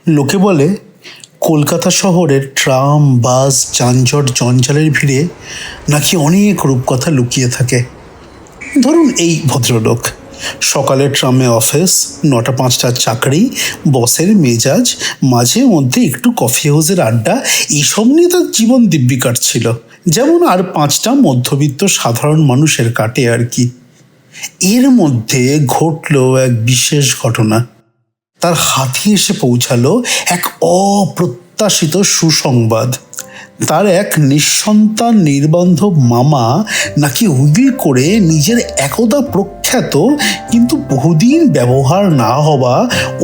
লোকে বলে কলকাতা শহরের ট্রাম, বাস, যানজট, জঞ্জালের ভিড়ে নাকি অনেক রূপকথা লুকিয়ে থাকে। ধরুন এই ভদ্রলোক, সকালে ট্রামে অফিস, 9টা 5টার চাকরি, বসের মেজাজ, মাঝে মধ্যে একটু কফি হাউসের আড্ডা, এইসব নিয়ে তার জীবন দিব্যি কাটছিল, যেমন আর 5টা মধ্যবিত্ত সাধারণ মানুষের কাটে আর কি। এর মধ্যে ঘটল এক বিশেষ ঘটনা। তার হাতে এসে পৌঁছালো এক অপ্রত্যাশিত সুসংবাদ। তার এক নিঃসন্তান নির্বান্ধব মামা নাকি উইল করে নিজের একদা প্রখ্যাত কিন্তু বহুদিন ব্যবহার না হওয়া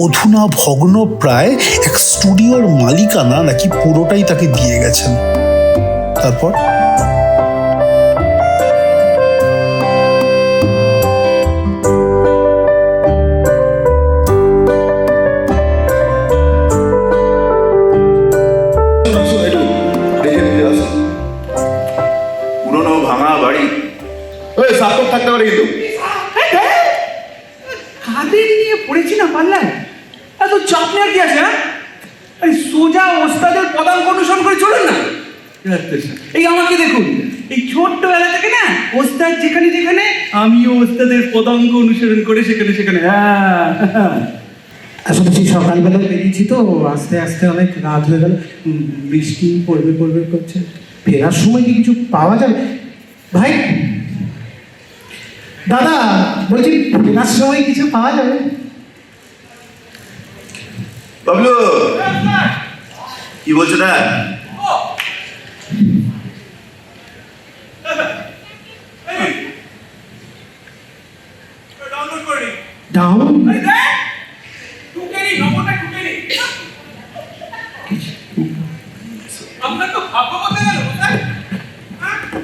অধুনা ভগ্ন প্রায় এক স্টুডিওর মালিকানা নাকি পুরোটাই তাকে দিয়ে গেছেন। তারপর পুরোনো ভাঙা বাড়ি, ওই সাপোর্ট থাকতে পারে কিন্তু কাদের নিয়ে পড়েছি না পাল্লায়, এত চাপ নেওয়ার কি আছে? হ্যাঁ, এই সোজা ওস্তাদের পদাঙ্ক অনুসরণ করে চলুন না। এই আমাকে দেখুন, এই ছোট্টবেলা থেকে না ওস্তাদ যেখানে যেখানে, আমিও ওস্তাদের পদাঙ্ক অনুসরণ করে সেখানে সেখানে। আসলে সেই সকালবেলায় বেরিয়েছি তো, আস্তে আস্তে অনেক রাত হয়ে গেল, বৃষ্টি পড়বে পড়বে করছে। ফেরার সময় কি কিছু পাওয়া যাবে ভাই? দাদা বলছি, ফেরার সময় কিছু পাওয়া যাবে? বাবলু, কি বলছো না? ডাউন আপনার তো ভাগ্য বলতে গেল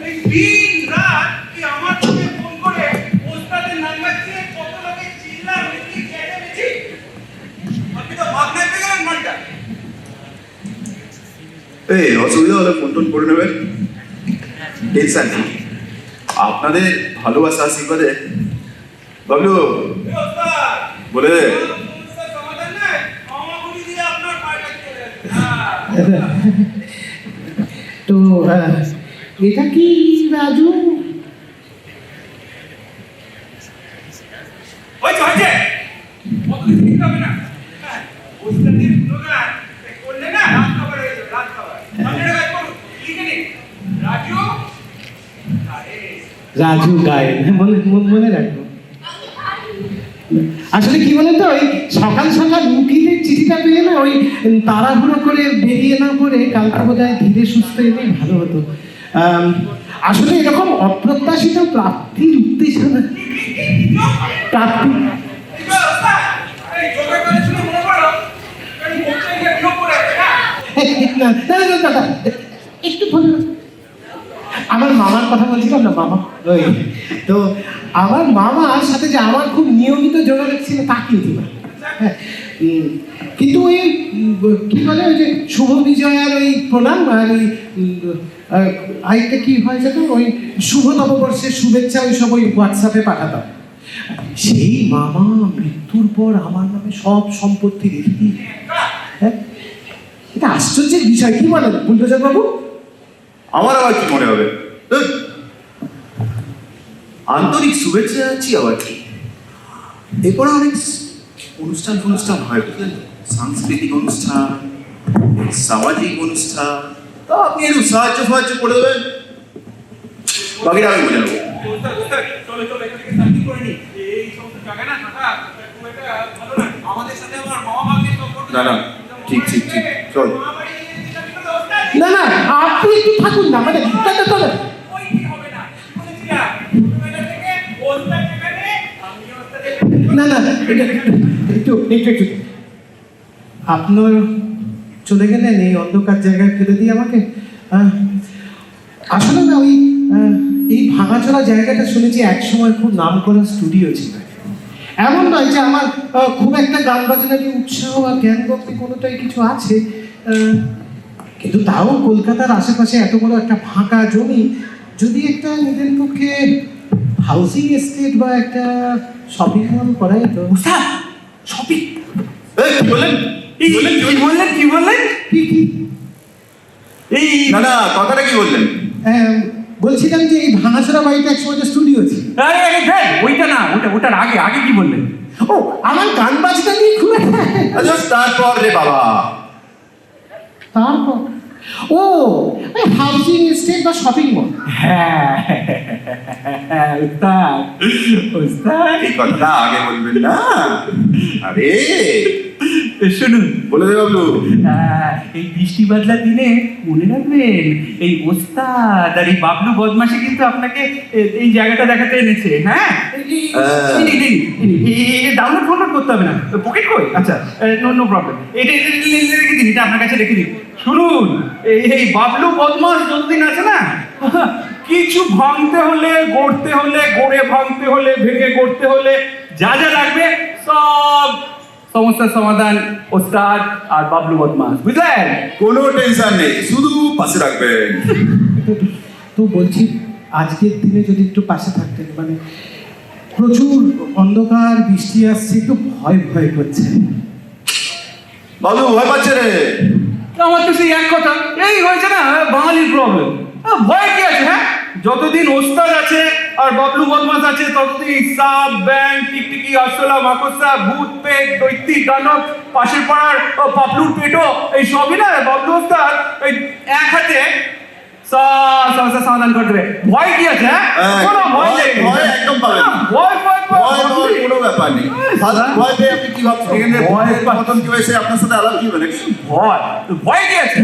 এই দিন রাত কি আমার সঙ্গে ফোন করে ওস্তাদের নাম্বার দিয়ে কত লোকে চিল্লা মিটি চেঁচামেচি, আপনি তো মাথায় পেয়ে গেলেন মানটা। এই অসুবিধা হলে ফোন টোন করে নেবেন, টেনশন নেই। আপনাদের ভালোবাসা আশীর্বাদে বাবলু ওস্তাদ বলে সমস্যার সমাধান নাই, আমাগুলি দিয়ে আপনার পায়টা চলে যাচ্ছে। তো এটা কি রাজু? ওই তো হয়েছে, কত কিছু ঠিক হবে না। ওস্তাদের গুণগান করলে না রাত খাবার হয়ে যাবে, রাত খাবার। আপনারা গায়ে করুন, লিখে নিন, রাজু রাজু গায়ে, মনে রাখবো। আসলে কি বলেন তো, ওই সকাল সকাল উকিলের চিঠিটা পেয়ে না, ওই তাড়াহুড়ো করে বেরিয়ে না পড়ে কালকে বোধহয় ধীরে সুস্থ এলেই ভালো হতো। আসলে এরকম অপ্রত্যাশিত প্রাপ্তির উত্তেজনা, প্রাপ্তি এই যোগের কথা শুনে মনে পড়লো, এই মোচে গিয়ে বিয়োগ করে আছে না। দাদা একটু বলুন। আমার মামার কথা বলছিলাম না, মামা ওই তো আমার মামার সাথে যে আমার খুব নিয়মিত যোগাযোগ ছিল তা কিন্তু না। হ্যাঁ, কিন্তু ওই কি বলে, ওই যে শুভ বিজয়ার ওই প্রণাম আর ওই আরেকটা কি হয়েছে তো, ওই শুভ নববর্ষের শুভেচ্ছা ওই সব ওই হোয়াটসঅ্যাপে পাঠাতাম। সেই মামা মৃত্যুর পর আমার নামে সব সম্পত্তি রেখে দিয়ে, হ্যাঁ, এটা আশ্চর্যের বিষয়। কি বলেন বুলডোজার বাবু? আমার আবার কি মনে হবে? আন্তরিক শুভেচ্ছা যাচ্ছি আবার কি। এরপরে অনেক অনুষ্ঠান হয়, বুঝলেন, সাংস্কৃতিক অনুষ্ঠান, সামাজিক অনুষ্ঠান, তা আপনি একটু সাহায্য করে দেবেন, বাকিটা আমি বুঝে নেবো। চলে চলে এখান থেকে সার্চিং করে নি। এই সমস্ত জায়গায় না থাকা খুব একটা ভালো না। আমাদের সাথে আমার মামা বাগনির সম্পর্ক না ঠিক চল। না না, আপনি একটু থাকুন না, মানে ওই কি হবে না, বলেছিলাম ছোটবেলা থেকে ওস্তাদ যেখানে আমি ওস্তাদের না না, একটু আপনার চলে গেলেন এই অন্ধকার জায়গায় ফেলে দিয়ে আমাকে। আসলে না, ওই এই ভাঙাচোরা জায়গাটা শুনেছি একসময় খুব নাম করা স্টুডিও ছিল। এমন নয় যে আমার খুব একটা গান বাজনা নিয়ে উৎসাহ বা জ্ঞান ভক্তি কোনোটাই কিছু আছে, কিন্তু তাও কলকাতার আশেপাশে এত বড় একটা ফাঁকা জমি যদি একটা নিজের পক্ষে হাউসিং এস্টেট বা একটা শপিং মল করাই তো। শপিং কি বলেন? কি বললেন কি বললেন? কি কি এই না না, কথাটা কি বললেন? বলছিলাম যে এই ভাঙাচোরা বাড়িটা একসময় স্টুডিও ছিল। আরে আরে ধ্যান, ওইটা না, ওটার আগে আগে কি বললেন? ও, আমার গান বাজনা নিয়ে খুব আচ্ছা তারপর রে বাবা, তারপর ও হাউজিং এস্টেট বা শপিং মল। হ্যাঁ ওস্তাদ, ওস্তাদ এই কথাটা আগে বলবেন না। আরে শুনুন, বলে দে বাবলু। এই বৃষ্টি বাদলা দিনে মনে রাখবেন, এই ওস্তাদ আর এই বাবলু বদমাশি কিন্তু আপনাকে এই জায়গাটা দেখাতে এনেছে। হ্যাঁ, ডাউনলোড ফোনলোড করতে হবে না, পকেট কই? আচ্ছা, নো প্রবলেম, এটা রেখে দিন, এটা আপনার কাছে রেখে দিন। শুনুন, এই বাবলু বদমাশ যতদিন আছে না, কিছু ভাঙতে হলে, গড়তে হলে, গড়ে ভাঙতে হলে, ভেঙে গড়তে হলে যা যা লাগবে সব সমস্যার সমাধান ওস্তাদ আর বাবলু বদমাশ, বুঝলেন? কোনো টেনশন নেই, শুধু পাশে রাখবেন। তো বলছি, আজকের দিনে যদি একটু পাশে থাকতেন, মানে প্রচুর অন্ধকার, বৃষ্টি আসছে, একটু ভয় ভয় করছে। বাবলু ভয় পাচ্ছে রে। আমার তো সেই এক কথা, এই হয়েছে না বাঙালির প্রবলেম। ভয় কি আছে? হ্যাঁ, যতদিন ওস্তাদ আছে আর বাবলু বদমাশ আছে, ততদিন সাপ, ব্যাং, টিকটিকি, আরশোলা, মাকড়সা, ভূত, পেট, দৈত্যি, দানব, পাশের পাড়ার পাপলুর পেটো, এই সবই না বাবলু ওস্তাদ এই এক হাতে সব সমস্যার সমাধান করে দেবে। ভয় কি আছে? হ্যাঁ, কোনো ভয় নেই, ভয় একদম পাবেন না। ভয় ভয় ভয় পাওয়ার কোনো ব্যাপার নেই। ভয় পেয়ে আপনি কি ভাবছেন? এখানে ভয়ের মতন কেউ এসে আপনার সাথে আলাপ কি বলে? ভয়, ভয় কি আছে?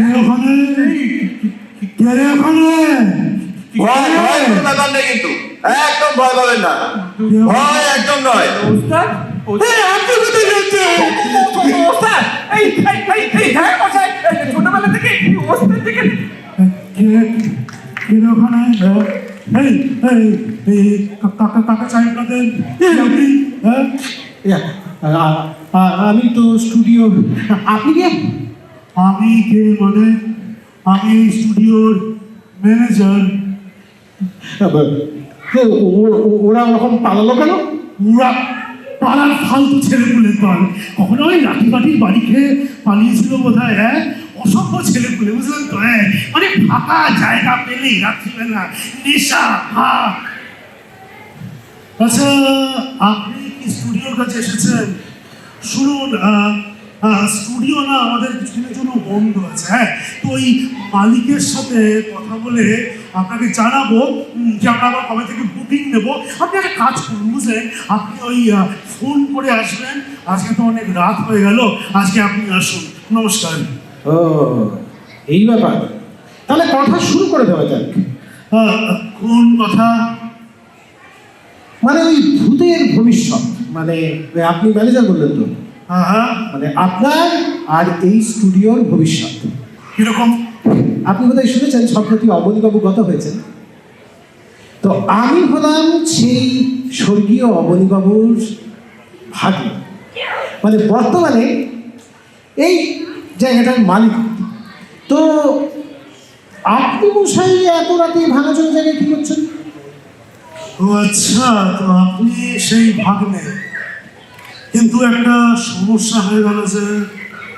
ভয় ভয় কোনো ব্যাপার নেই, কিন্তু একদম ভয় পাবেন না, ভয় একদম নয়। ওস্তাদ, ওস্তাদ, এই হ্যাঁ মশাই, ছোটবেলা থেকে ওস্তাদ থেকে আমি তো স্টুডিও, আপনি কে? আমি কে মানে? আমি স্টুডিওর ম্যানেজার। ওরা ওরকম পালালো কেন? ওরা পাড়ার ফালতু ছেলেপুলে দল, কখনো ওই লাঠি বাটির বাড়ি খেয়ে পালিয়েছিল বোধ হয়। হ্যাঁ, অসভ্য ছেলেপুলে, বুঝলেন তো? হ্যাঁ, মানে ফাঁকা জায়গা পেলেই রাত্রিবেলা নেশা। আচ্ছা, আপনি কি স্টুডিওর কাছে এসেছেন? শুনুন, স্টুডিও না আমাদের কিছুদিনের জন্য বন্ধ আছে। হ্যাঁ, তো ওই মালিকের সাথে কথা বলে আপনাকে জানাবো যে আমরা আবার কবে থেকে বুকিং নেবো। আপনি একটা কাজ করুন, বুঝলেন? আপনি ওই ফোন করে আসবেন। আজকে তো অনেক রাত হয়ে গেল, আজকে আপনি আসুন। নমস্কার। ও, এই ব্যাপার। তাহলে কথা শুরু করে দেওয়া যাক। কোন কথা? মানে ওই ভূতের ভবিষ্যৎ, মানে আপনি ম্যানেজার বললেন তো, হ্যাঁ, মানে আপনার আর এই স্টুডিওর ভবিষ্যৎ কিরকম? আপনি বোধহয় শুনেছেন সম্প্রতি অবনীবাবু গত হয়েছেন। তো আমি হলাম সেই স্বর্গীয় অবনীবাবুর ভাগ্য, মানে বর্তমানে এই জায়গাটার মালিক। তো আপনি মশাই এত রাতে ভাঙাচোরা জায়গায় কি করছেন? ও আচ্ছা, তো আপনি সেই ভাগ্নে। কিন্তু একটা সমস্যা হয়ে গেল। যে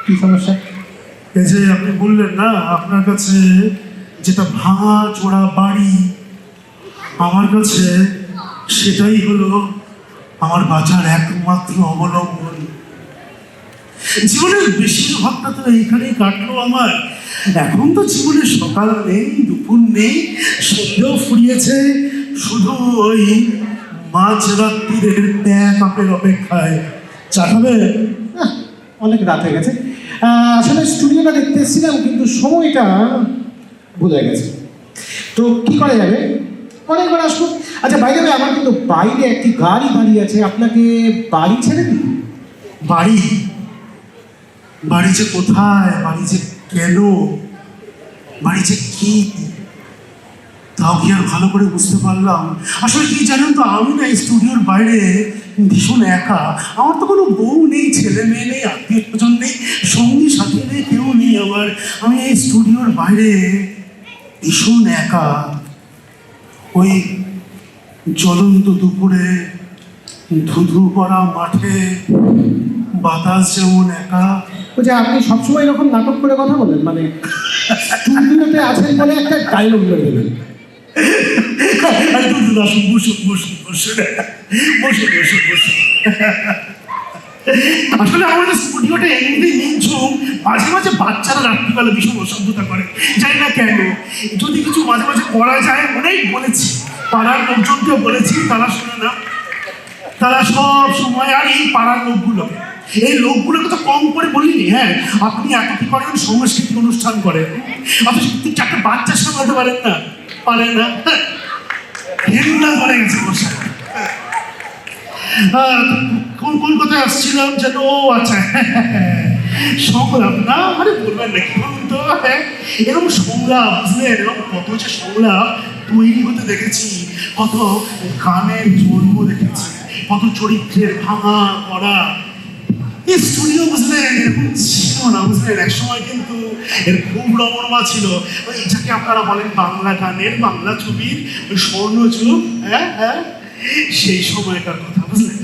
কি সমস্যা? এই যে আপনি বললেন না আপনার কাছে যেটা ভাঙা চোরা বাড়ি, আমার কাছে সেটাই হলো আমার বাঁচার একমাত্র অবলম্বন। জীবনের বেশিরভাগটা তো এইখানেই কাটলো আমার। এখন তো জীবনের সকাল নেই, দুপুর নেই, সন্ধ্যেও ফুরিয়েছে, শুধু ওই মাঝরাত্রির প্যাক আপের অপেক্ষায়। চা খাবে? অনেক রাত হয়ে গেছে। আসলে স্টুডিওটা দেখতে এসেছিলাম, কিন্তু সময়টা ভুলে গেছে। তো কি করা যাবে? অনেকবার আসবো। আচ্ছা, বাইরে আমার কিন্তু বাইরে একটি গাড়ি দাঁড়িয়ে আছে, আপনাকে বাড়ি ছেড়ে দিই? বাড়ি? বাড়ি যে কোথায়, বাড়ি যে কেন, বাড়ি যে কি, তাও কি আর ভালো করে বুঝতে পারলাম। আসলে কি জানেন তো, আমি না এই স্টুডিওর বাইরে ভীষণ একা। আমার তো কোনো বউ নেই, ছেলে মেয়ে নেই, আত্মীয় স্বজন নেই, সঙ্গী সাথী নেই, কেউ নেই আমার। আমি এই স্টুডিওর বাইরে ভীষণ একা। ওই জ্বলন্ত দুপুরে ধুধু পড়া মাঠে বাতাস যেমন একা, যে আপনি সবসময় এরকম নাটক করে কথা বলেন, মানে স্টুডিওতে আছেন বলে একটা ডায়লগ মেরে দেবেন। আসলে আমাদের স্টুডিওটা এমনি নিঝুম, মাঝে মাঝে বাচ্চারা রাত্রিবেলা ভীষণ অসভ্যতা করে, জানি না কেন। যদি কিছু মাঝে মাঝে করা যায়, অনেক বলেছি, পাড়ার লোকজনকেও বলেছি, তারা শোনে না। তারা সব সময়, আর এই পাড়ার লোকগুলোকে তো কম করে বলিনি। হ্যাঁ, আপনি এত কি করেন, সাংস্কৃতিক অনুষ্ঠান করেন, অথচ চারটে বাচ্চা সামলাতে পারেন না, পারেন না, ঘেন্না করে গেছে বসে। কোন কথায় আসছিলাম যেন, ও আচ্ছা, সংলাপ না, মানে বলবেন না কি বলুন তো। হ্যাঁ, এরকম সংলাপ, বুঝলেন, এরকম কত যে সংলাপ তৈরি হতে দেখেছি, কত গানের জন্ম দেখেছি, কত চরিত্রের ভাঙা করা। এই স্টুডিও, বুঝলেন, এরকম ছিল না, বুঝলেন। এক সময় কিন্তু এর খুব রমরমা ছিল, ওই যাকে আপনারা বলেন বাংলা গানের, বাংলা ছবির ওই স্বর্ণযুগ। হ্যাঁ হ্যাঁ, সেই সময়কার কথা, বুঝলেন।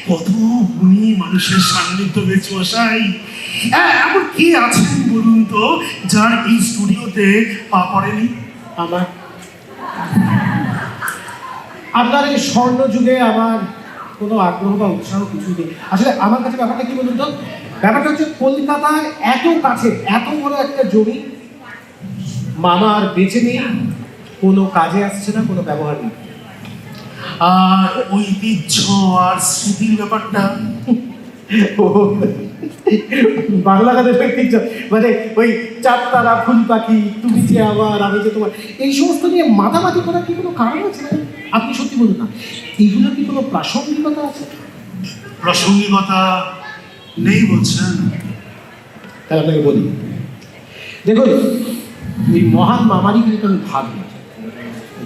কত গুণী মানুষের সান্নিধ্য বেঁচে বসাই। এমন কে আছেন বলুন তো, যার এই স্টুডিওতে পা পড়েনি? আপনার এই স্বর্ণ যুগে আমার কোনো আগ্রহ বা উৎসাহ কিছু নেই। আসলে আমার কাছে ব্যাপারটা কি বলুন তো, ব্যাপারটা হচ্ছে কলকাতায় এত কাছে, এত বড় একটা জমি, মামার বেঁচে নেই, কোনো কাজে আসছে না, কোনো ব্যবহার নেই। আর ঐতিহ্য আর স্মৃতির ব্যাপারটা, বাংলা গানের ঐতিহ্য, মানে ওই চারতারা, ফুল পাখি, তুমি যে আমার, আমি যে তোমার, এই সমস্ত নিয়ে মাতামাতি করার কি কোনো কারণ আছে? আপনি সত্যি বলুন না, এইগুলোর কি কোনো প্রাসঙ্গিকতা আছে? প্রাসঙ্গিকতা নেই বলছেন? তাই আপনাকে বলি, দেখুন, এই মহান মামারই কিন্তু আমি ভাবি,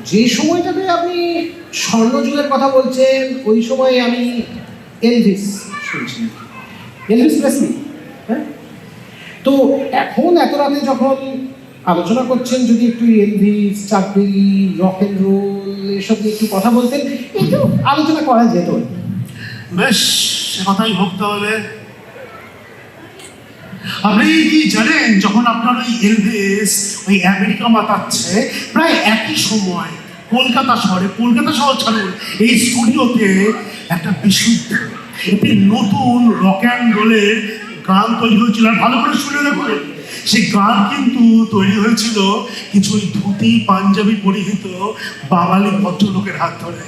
যে সময়টাতে আপনি স্বর্ণযুগের কথা বলছেন, ওই সময় আমি এলভিস শুনছি, এলভিস প্রেসলি। হ্যাঁ, তো এখন এত রাতে যখন আলোচনা করছেন, যদি একটু এলভিস, চাকরি, রক এন্ড রোল এসব নিয়ে একটু কথা বলতেন, একটু আলোচনা করা যেত। বেশ, সে কথাই হোক তাহলে। আপনি কি জানেন, যখন আপনার ওই এলভিস ওই আমেরিকা মাতাচ্ছে, প্রায় একই সময় কলকাতা শহর ছাড়ুন, এই স্টুডিওতে একটা বিশুদ্ধ, একটি নতুন রক অ্যান্ড রোলের গান তৈরি হয়েছিল। আর ভালো করে শুনে দেখুন, সেই গান কিন্তু তৈরি হয়েছিল কিছু ওই ধুতি পাঞ্জাবি পরিহিত বাঙালি ভদ্রলোকের হাত ধরে।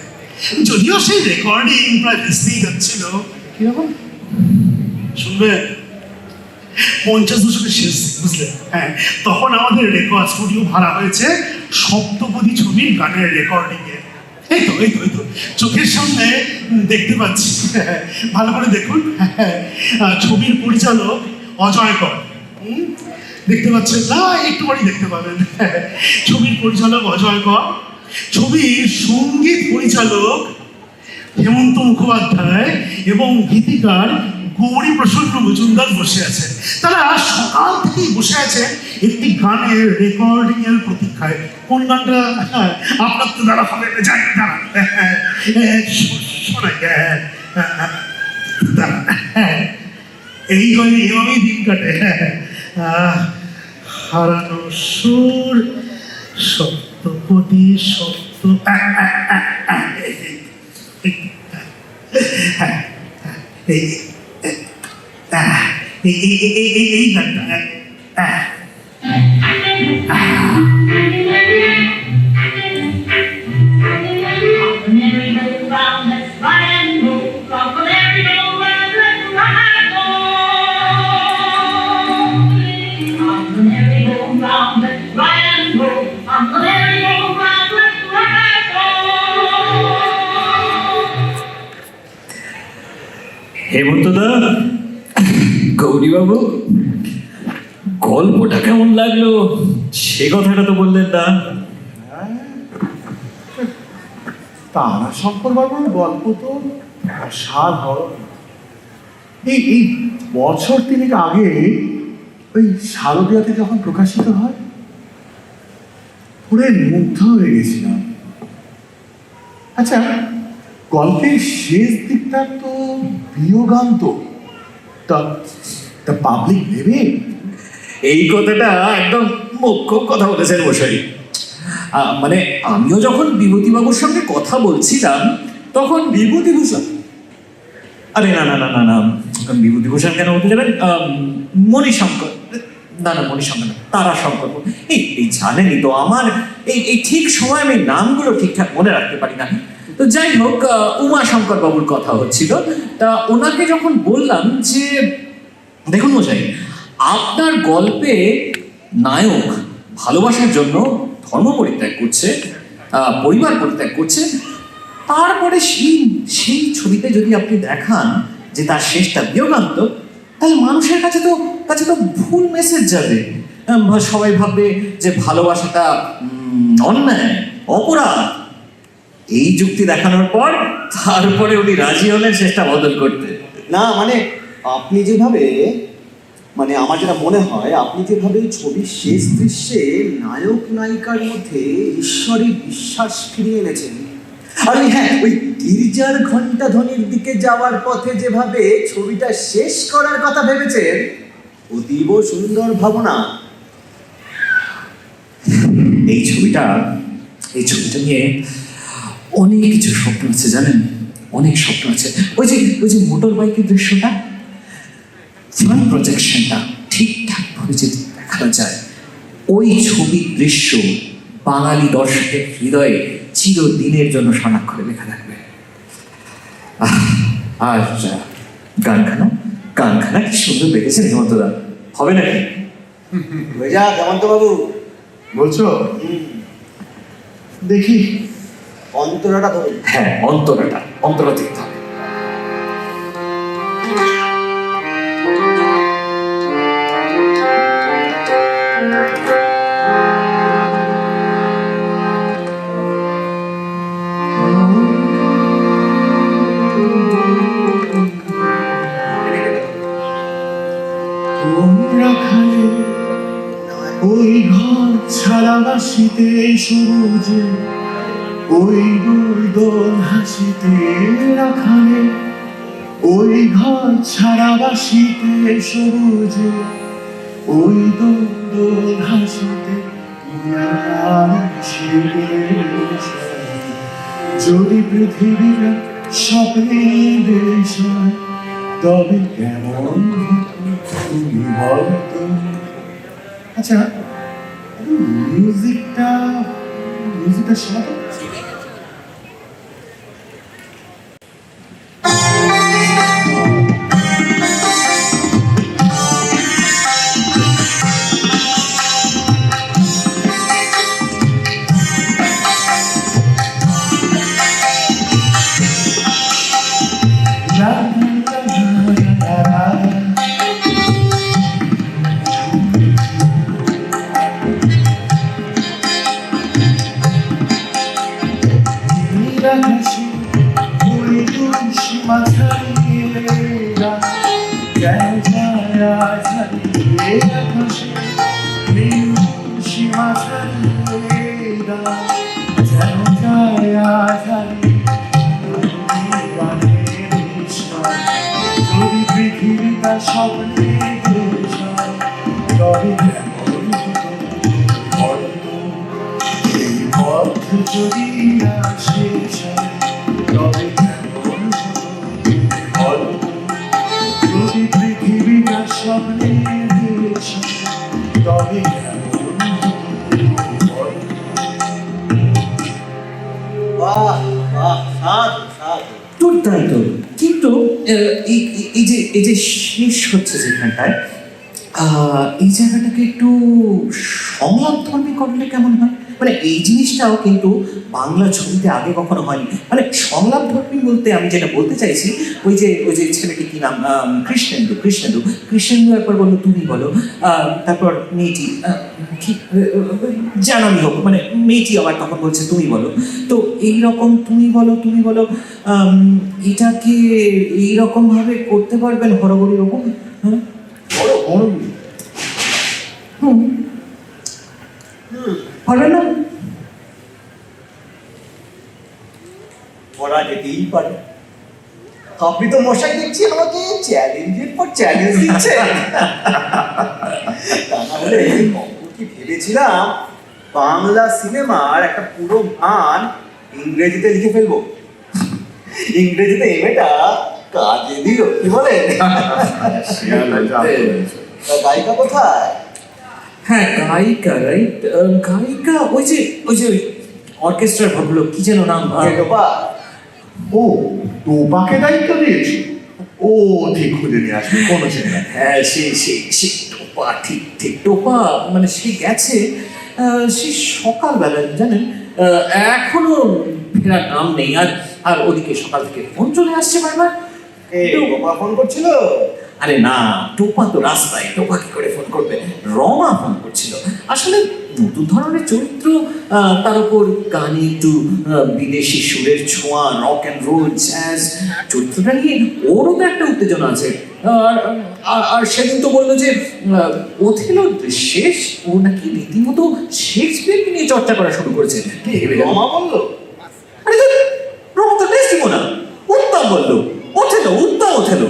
যদিও সেই রেকর্ডিং প্রায় ভেস্তেই যাচ্ছিল। কিরকম শুনবেন, 50 দশকের শেষ, বুঝলেন। হ্যাঁ, তখন আমাদের রেকর্ড স্টুডিও ভাড়া হয়েছে সপ্তপদী ছবির গানের রেকর্ডিং এ। এই তো চোখের সামনে দেখতে পাচ্ছি, ভালো করে দেখুন। ছবির পরিচালক অজয় কর, দেখতে পাচ্ছেন না? একটু পরেই দেখতে পাবেন। ছবির পরিচালক অজয় কর, ছবির সঙ্গীত পরিচালক হেমন্ত মুখোপাধ্যায় এবং গীতিকার গৌরী প্রসন্ন মজুমদার বসে আছেন। তারা সকাল থেকেই বসে আছেন একটি গানের রেকর্ডিং এর প্রতীক্ষায়। কোন গানটা আপনার তো দ্বারা হবে, জানি দাঁড়ান, শোনাই। এই গানে এভাবেই দিন কাটে। হারানো সুর, সপ্তপদী সপ্ত, এই গানটা। হেমন্তদা, গৌরীবাবু, গল্পটা কেমন লাগলো সে কথাটা তো বললেন না। তারা শঙ্কর বাবুর গল্প তো অসাধারণ। এই বছর তিনেক আগে ওই শারদীয়াতে যখন প্রকাশিত হয়, পুরো মুগ্ধ হয়ে গেছিলাম। আচ্ছা, গল্পের শেষ দিকটা তো বিয়োগান্ত, তা তা পাবলিক নেবে? এই কথাটা একদম মুখ্য কথা বলেছেন মশাই। মানে আমিও যখন বিভূতিবাবুর সঙ্গে কথা বলছিলাম তখন বিভূতিভূষণ, আরে না না না না না, বিভূতিভূষণ কেন বলতে যাবেন, মণিশঙ্কর, না না মণিশঙ্কর না, তারাশঙ্কর, এই জানেনই তো আমার এই ঠিক সময় আমি নামগুলো ঠিকঠাক মনে রাখতে পারি না। তো যাই হোক, উমাশঙ্কর বাবুর কথা হচ্ছিল। তা ওনাকে যখন বললাম যে দেখুন মশাই, আপনার গল্পে নায়ক ভালোবাসার জন্য ধর্ম পরিত্যাগ করছে, পরিবার পরিত্যাগ করছে, তারপরে সেই ছবিতে যদি আপনি দেখান যে তার শেষটা বিয়োগান্ত, তাহলে মানুষের কাছে তো ভুল মেসেজ যাবে। সবাই ভাববে যে ভালোবাসাটা অন্যায়, অপরাধ। এই যুক্তি দেখানোর পর তারপরে উনি রাজি হলেন শেষটা বদল করতে। না মানে আপনি যেভাবে, মানে আমার যেটা মনে হয় আপনি যেভাবে ছবির শেষ দৃশ্যে নায়ক নায়িকার মধ্যে ঈশ্বরের বিশ্বাস ফিরিয়ে এনেছেন, আর হ্যাঁ ওই গির্জার ঘণ্টা ধ্বনির দিকে যাওয়ার পথে যেভাবে ছবিটা শেষ করার কথা ভেবেছেন, অতীব সুন্দর ভাবনা। এই ছবিটা নিয়ে অনেক কিছু স্বপ্ন আছে জানেন, অনেক স্বপ্ন আছে। ওই যে মোটর বাইকের দৃশ্যটা, ফ্রন্ট প্রজেকশনটা ঠিকঠাক ভাবে যদি দেখানো যায়, ওই ছবির দৃশ্য বাঙালি দর্শকের হৃদয়ে চিরদিনের জন্য স্বর্ণাক্ষরে লেখা থাকবে। আর গানখানা কি সুন্দর বেঁধেছেন হেমন্তদা, হবে নাকি? হয়ে যাক হেমন্ত বাবু। বলছো? দেখি। অন্তরাটা ধরুন। হ্যাঁ, অন্তরা দেখতে হবে। তোমরা খালে ওই ঘর ছাড়া বাসিতে সবুজে, ওই দোল হাসিতে রাখালে ওই ঘর ছাড়া বাসিতে সবুজে, ওই দোল হাসিতে যদি পৃথিবীটা স্বপ্নের দেশ হয়, তবে কেমন তুমি বলতো? আচ্ছা, মিউজিকটা শোনাতে যদি পৃথিবীটা স্বপ্নে তবে এই পথ যদি না শেষ হয়, তবে যদি পৃথিবীটা স্বপ্নে দেশ তবে বাহ বাহ, সাধু সাধু। দুর্দান্ত। কিন্তু এই যে শেষ হচ্ছে যেখানটায়, এই জায়গাটাকে একটু সংলাপ ধর্মী করলে কেমন হয়? মানে এই জিনিসটাও কিন্তু বাংলা ছবিতে আগে কখনো হয়নি। মানে সংলাপ ধর্মী বলতে আমি যেটা বলতে চাইছি, ওই যে ছেলেটি কি নাম, কৃষ্ণেন্দু একবার বললো তুমি বলো, তারপর মেয়েটি জানানি হোক, মানে মেয়েটি আবার তখন বলছে তুমি বলো। তো এইরকম তুমি বলো এটাকে এইরকম ভাবে করতে পারবেন হরগরি রকম? হ্যাঁ, পারবেন না? করা যেতেই পারে, আপনি তো মশাই দেখছি আমাকে চ্যালেঞ্জের পর চ্যালেঞ্জ দিচ্ছেন। তা না হলে কখন কি ভেবেছিলাম বাংলা সিনেমার একটা পুরো গান ইংরেজিতে লিখে ফেলবো। ইংরেজিতে এমএটা কাজে দিল, কি বলেন? তা গায়িকা কোথায়? হ্যাঁ, গায়িকা, রাইট? গায়িকা ওই যে অর্কেস্ট্রার ভদ্রলোক, কি যেন নাম? টোপা। ও টোপাকে দায়িত্ব দিয়েছি, ও ঠিক খুঁজে নিয়ে আসবে, কোনো চিন্তা নেই। হ্যাঁ, সে টোপা, ঠিক টোপা, মানে সে গেছে সে সকালবেলা, জানেন, এখনো ফেরার নাম নেই। আর ওদিকে সকাল থেকে ফোন চলে আসছে বারবার। টোপা ফোন করছিল? আরে না, টোপা তো রাস্তায়, টোপা কি করে ফোন করবে? রমা ফোন করছিল। আসলে নতুন ধরনের চরিত্র, তার উপর গানে একটু বিদেশি সুরের ছোঁয়া, রক অ্যান্ড রোল, জ্যাজ, চরিত্রটা নিয়ে ওরও তো একটা উত্তেজনা আছে। আর সেদিন তো বললো যে ওথেলো শেষ, ও নাকি রীতিমতো শেক্সপিয়ারকে নিয়ে চর্চা করা শুরু করেছে। রমা বললো? আরে রমা তো ডেসডিমোনা, উত্তম বললো, উত্তম ওথেলো।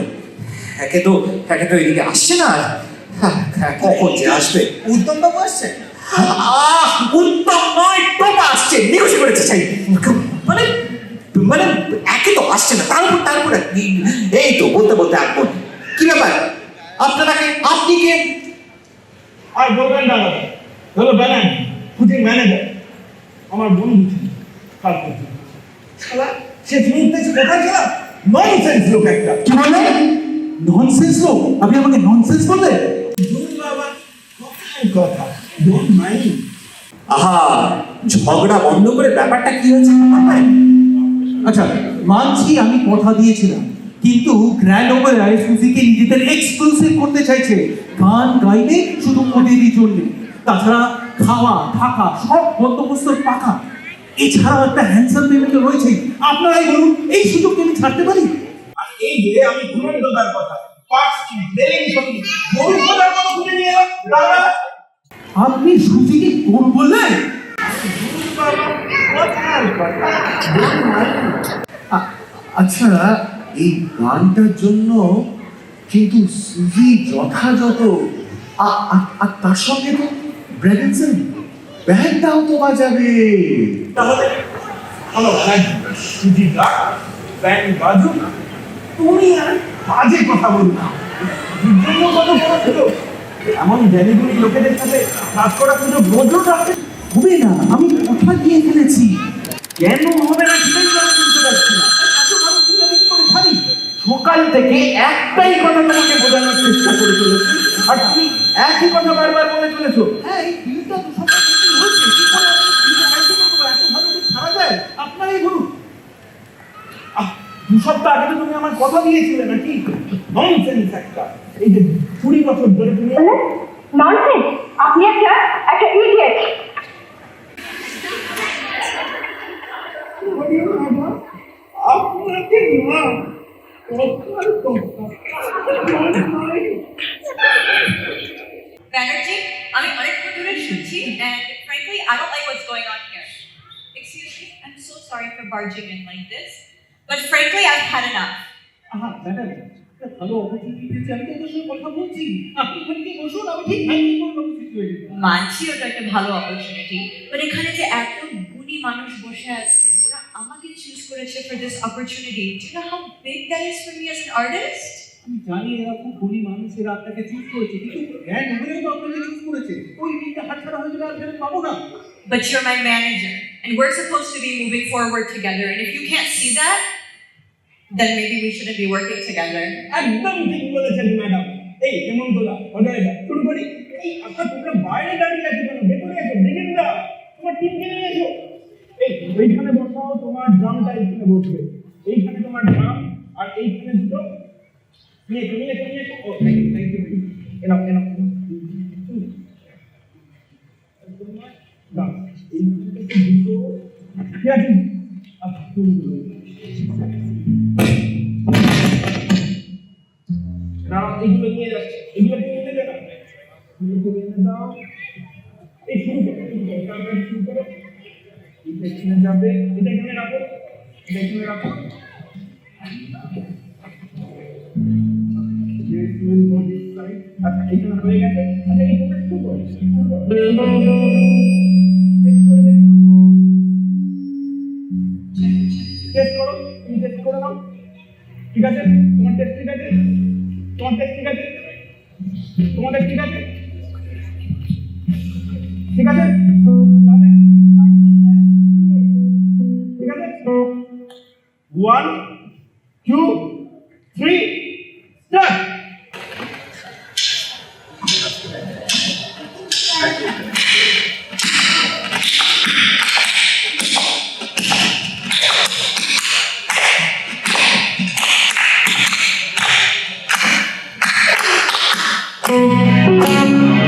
একে তো এদিকে আসছে না, কখন যে আসবে। উত্তম বাবু আসছে? উত্তম নয়, টোপা আসছে, নিগোসি করেছে চাই। মানে মানে একে তো আসছে না, তারপর এই তো বলতে আগমন। কি ব্যাপার? আপনি কে? আর বলবেন না দাদা, হলো ব্যানান শুটিং ম্যানেজার, আমার বন্ধু ছিল কাল পর্যন্ত। শালা সে মুহূর্তে কোথায় গেল? ননসেন্স লোক একটা। কি বললেন? ননসেন্স লোক? আপনি আমাকে ননসেন্স বললেন? দূর বাবা, কথা ডোন্ট মাইন্ড। আহা, ঝগড়া বন্ধ করে ব্যাপারটা কি হয়েছে? আচ্ছা, মানছি আমি কথা দিয়েছিলাম, কিন্তু গ্র্যান্ড ওপেরায় সুজিকে নিজেদের এক্সক্লুসিভ করতে চাইছে। গান গাইবে শুধু ওদেরই জন্য, তাছাড়া খাওয়া থাকা সব বন্দোবস্ত পাকা। এছাড়াও একটা হ্যান্ডসাম পেমেন্ট রয়েছে। আপনারাই বলুন, এই সুযোগকে আমি ছাড়তে পারি? আর এই যে আমি ধুরন্ধরদার কথা, পাঁচটি বেলিং সঙ্গী গরু খোদার মতো খুঁজে নিয়ে এলাম দাদা। আপনি সুজিকে কোন বললেন? দূর বাবা, কথার কথা ডোন্ট মাইন্ড। আচ্ছা, এই গানটার জন্য কিন্তু সুজি যথাযথ, আর তার সঙ্গে তো ব্র্যাডেনসন ব্যান্ডটাও তো বাজাবে। তাহলে হলো সুজি গাক, ব্যান্ড বাজুক, তুমি আর বাজে কথা বলো না। জন্য কত বড় ছিল, এমন জ্ঞানীগুলি লোকেদের সাথে কাজ করা কিন্তু রোজও রাখতে হবে না, আমি কথা দিয়ে ফেলেছি। কেন হবে না সেটাই তো আমি বুঝতে পারছি না। এত ভালো দিন আমি কি করে ছাড়ি? সকাল থেকে একটাই কথা তোমাকে বোঝানোর চেষ্টা করে চলেছি, আর তুমি একই কথা বারবার বলে চলেছো। হ্যাঁ, এই বিলটা 2 সপ্তাহ ধরে হয়েছে, কি করে আমি বিলটা ক্যান্সেল করবো? এত ভালো দিন ছাড়া যায়? আপনারাই বলুন। 2 সপ্তাহ আগে তো তুমি আমার কথা দিয়েছিলে নাকি? ননসেন্স একটা। এই যে 20 বছর ধরে তুমি ননসেন্স, আপনি একটা ইডিয়েট। আপনাকে না কথার কথা Banerjee, আমি অনেকক্ষণ ধরে শুনছি, and frankly, I don't like what's going on here. Excuse me, I'm so sorry for barging in like this, but frankly, I've had enough. Madam, একটা ভালো অপরচুনিটি দিয়েছি, আমি তো ওদের সঙ্গে কথা বলছি। আপনি ওখানে গিয়ে বসুন, আমি ঠিক হ্যান্ডেল করে নেবো সিচুয়েশন। মানছি ওটা একটা ভালো অপরচুনিটি, বাট এখানে যে এত গুণী মানুষ বসে আছে, ওরা আমাকে চুজ করেছে for this opportunity. Do you know how big that is for me as an artist? আমি জানি এরা খুব গরিব মানুষ, এরা আপনাকে চুজ করেছে, কিন্তু গ্র্যান্ড ওপেরাই তো আপনাকে চুজ করেছে। ওই দিনটা হাতছাড়া হয়ে গেলে আর ফেরত পাবো না। But you're my manager, and we're supposed to be moving forward together, and if you can't see that, then maybe we shouldn't be working together. একদম ঠিক বলেছেন ম্যাডাম। এই হেমন্তদা, অজয়দা, শুরু করি। এই আপনার তোমরা বাইরে দাঁড়িয়ে আছো কেন? ভেতরে এসো, ব্রিগেনদা, তোমার টিমকে নিয়ে এসো। এই ওইখানে বসাও, তোমার ড্রামটা এইখানে বসবে। এইখানে তোমার ড্রাম, আর এইখানে দুটো নিয়ে এসো। ও থ্যাংক ইউ এনাফ। এইখানে দুটো ঠিক আছে। এগুলো নিয়ে যাচ্ছে, এগুলো নিয়ে নেবে না, এগুলো নিয়ে দাও। এই শুরু করো, এটা এখানে যাবে, এটা এখানে রাখো, এটা এখানে রাখো। আচ্ছা এইখানে হয়ে গেছে। আচ্ছা এই ফোনটা একটু করো। টেস্ট করো, তুমি টেস্ট করে নাও। ঠিক আছে, তোমার টেস্ট ঠিক আছে, তোমার টেস্ট ঠিক আছে, তোমাদের ঠিক আছে, ঠিক আছে, তাহলে ঠিক আছে, 1 2 3 স্টার্ট। Thank you.